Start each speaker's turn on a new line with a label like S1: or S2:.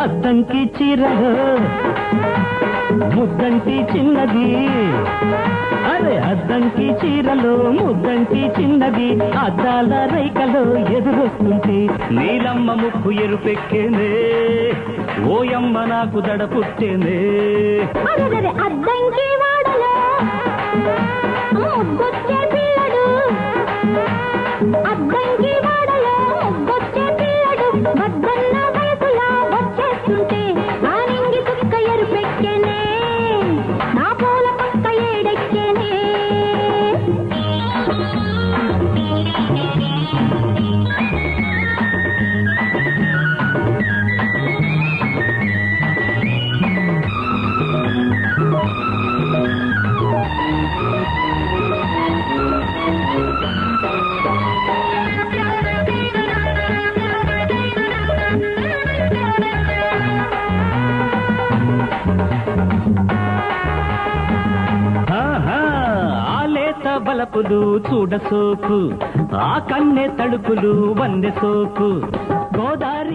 S1: అద్దంకి చీరలో ముద్దంటి చిన్నది, అరే అద్దంకి చీరలో ముద్దంటి చిన్నది, అద్దాల రైకలో ఎదురొస్తుంటే నీలమ్మ ముక్కు ఎరుపెక్కేనే, ఓయమ్మ నాకు దడ పుట్టేనే.
S2: అద్దంకి వాడలో ముద్దొచ్చే పిల్లడు, అద్దంకి వాడలో ముద్దొచ్చే పిల్లడు, వద్దన్న వయసులా వచ్చేస్తుంటే నా నింగి కుక్క ఎరుపెక్కేనే, నా పూల పక్క ఏడెక్కేనే.
S1: బలపులు చూడ సోకు, ఆ కన్నె తడుపులు వన్నె సోకు, గోదారి